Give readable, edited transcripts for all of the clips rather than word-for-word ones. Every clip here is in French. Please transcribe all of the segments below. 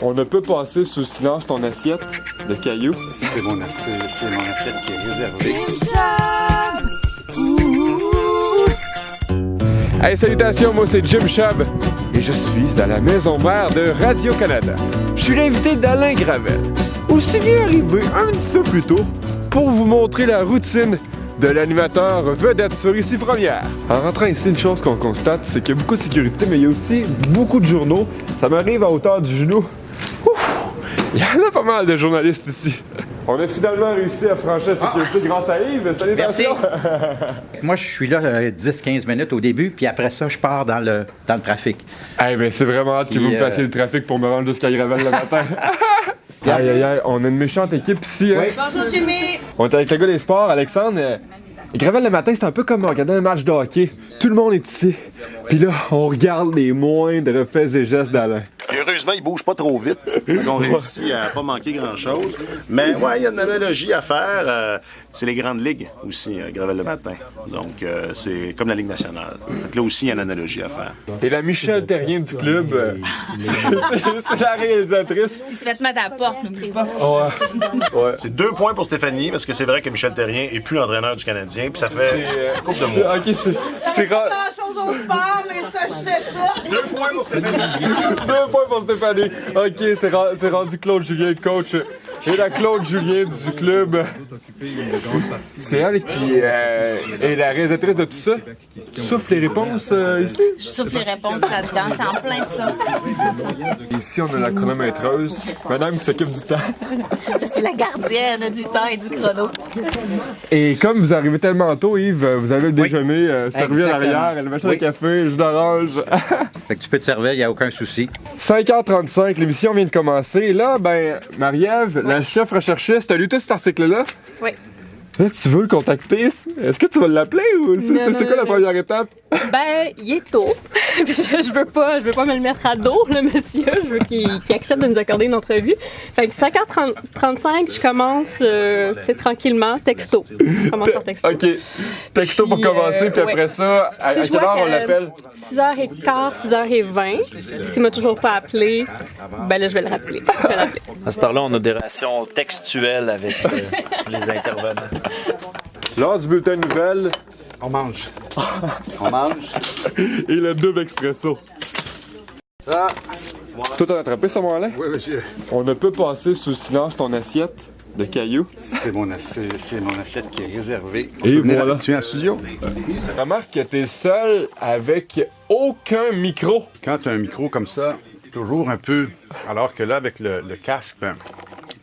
On ne peut passer sous silence ton assiette de cailloux. C'est mon assiette qui est réservée. Hey, salutations, moi c'est Jim Chubb et je suis à la maison mère de Radio-Canada. Je suis l'invité d'Alain Gravel. Aussi bien arrivé un petit peu plus tôt pour vous montrer la routine de l'animateur vedette sur Ici Première. En rentrant ici, une chose qu'on constate, c'est qu'il y a beaucoup de sécurité, mais il y a aussi beaucoup de journaux. Ça m'arrive à hauteur du genou. Ouf! Il y en a pas mal de journalistes ici. On a finalement réussi à franchir la sécurité grâce à Yves. Salutations! Moi, je suis là 10-15 minutes au début, puis après ça, je pars dans le trafic. Eh bien, c'est vraiment hâte que vous me fassiez le trafic pour me rendre jusqu'à Gravel le matin. Aïe, aïe, aïe, on a une méchante équipe ici. Hein? Oui. Bonjour, Jimmy! On est avec le gars des sports, Alexandre. Gravel le matin, c'est un peu comme regarder un match de hockey. Tout le monde est ici. Puis là, on regarde les moindres faits et gestes d'Alain. Heureusement, il bouge pas trop vite. On réussit à pas manquer grand-chose. Mais ouais, il y a une analogie à faire. C'est les grandes ligues aussi, Gravel le matin. Donc, c'est comme la Ligue nationale. Donc là aussi, il y a une analogie à faire. Et la Michel Terrien du club, c'est la réalisatrice. Il se fait mettre à la porte, n'oublie pas. Ouais. C'est 2 points pour Stéphanie, parce que c'est vrai que Michel Terrien est plus l'entraîneur du Canadien, puis ça fait une couple de mois. Ok, c'est Pas grand-chose au sport, mais ça, je sais ça. 2 points pour Stéphanie. 2 points pour Stéphanie. Ok, c'est rendu Claude Julien, coach. Et la Claude Julien du club. C'est elle qui est la réalisatrice de tout ça. Tu souffles les réponses ici? Je souffle les réponses là-dedans, c'est en plein ça. Ici, on a la chronométreuse. Madame qui s'occupe du temps. Je suis la gardienne du temps et du chrono. Et comme vous arrivez tellement tôt, Yves, vous avez le déjeuner servi à l'arrière, le machin de café, le jus d'orange. Fait que tu peux te servir, il n'y a aucun souci. 5h35, l'émission vient de commencer. Et là, ben, Marie-Ève, la chef recherchiste, t'as lu tout cet article-là? Oui. Là, tu veux le contacter? Est-ce que tu vas l'appeler ou c'est quoi la première étape? Ben, il est tôt. je veux pas me le mettre à dos, le monsieur. Je veux qu'il accepte de nous accorder une entrevue. Fait que 5h35, je commence tranquillement, texto. Je commence par texto. OK. Texto pour commencer, puis après ça, à quelle heure on l'appelle? 6h15, 6h20. S'il m'a toujours pas appelé, ben là, je vais le rappeler. À cette heure-là, on a des relations textuelles avec les intervenants. L'heure du bulletin de nouvelles. On mange. On mange. Et le double expresso. Ça. Toi, t'as attrapé ça, mon Alain? Oui, monsieur. On ne peut passer sous silence ton assiette de cailloux. C'est mon assiette qui est réservée. Et voilà. Tu es en studio? Remarque que t'es seul avec aucun micro. Quand tu as un micro comme ça, toujours un peu. Alors que là, avec le casque, ben,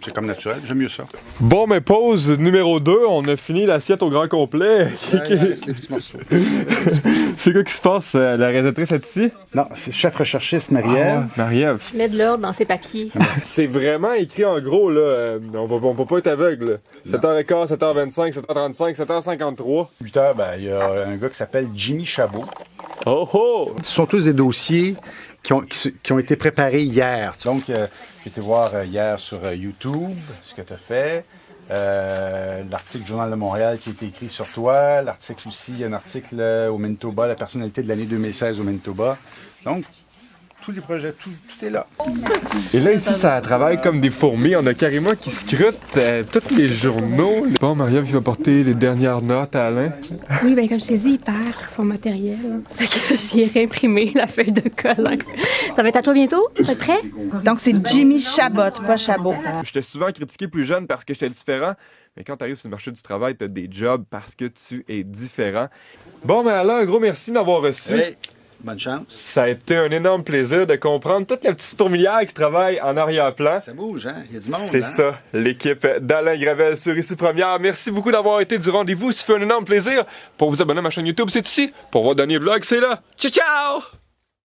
c'est comme naturel. J'aime mieux ça. Bon, mais pause numéro 2, on a fini l'assiette au grand complet. Des petits morceaux. C'est quoi qui se passe? La réalisatrice est ici? Non, c'est chef recherchiste Marie-Ève. Marie-Ève. Je mets de l'ordre dans ses papiers. C'est vraiment écrit en gros, là. On va pas être aveugle. 7h15, 7h25, 7h35, 7h53. 8h, ben, il y a un gars qui s'appelle Jimmy Chabot. Oh oh! Ce sont tous des dossiers qui ont été préparés hier. Donc, j'ai été voir hier sur YouTube ce que tu as fait. L'article du Journal de Montréal qui a été écrit sur toi. L'article aussi, il y a un article au Manitoba, la personnalité de l'année 2016 au Manitoba. Donc, tous les projets, tout est là. Et là, ici, ça travaille comme des fourmis. On a carrément qui scrutent tous les journaux. Bon, Marie-Ève qui va porter les dernières notes à Alain. Oui, ben comme je t'ai dit, il perd son matériel. Fait que j'y ai réimprimé la feuille de colle. Ça va être à toi bientôt? Tu es prêt? Donc, c'est Jimmy Chabot, pas Chabot. J'étais souvent critiqué plus jeune parce que j'étais différent. Mais quand tu arrives sur le marché du travail, tu as des jobs parce que tu es différent. Bon, mais Alain, un gros merci de m'avoir reçu. Hey, bonne chance. Ça a été un énorme plaisir de comprendre toute la petite fourmilière qui travaille en arrière-plan. Ça bouge, hein? Il y a du monde, C'est ça, l'équipe d'Alain Gravel sur Ici Première. Merci beaucoup d'avoir été du rendez-vous. Ça fait un énorme plaisir. Pour vous abonner à ma chaîne YouTube, c'est ici. Pour voir le dernier vlog, c'est là. Ciao, ciao!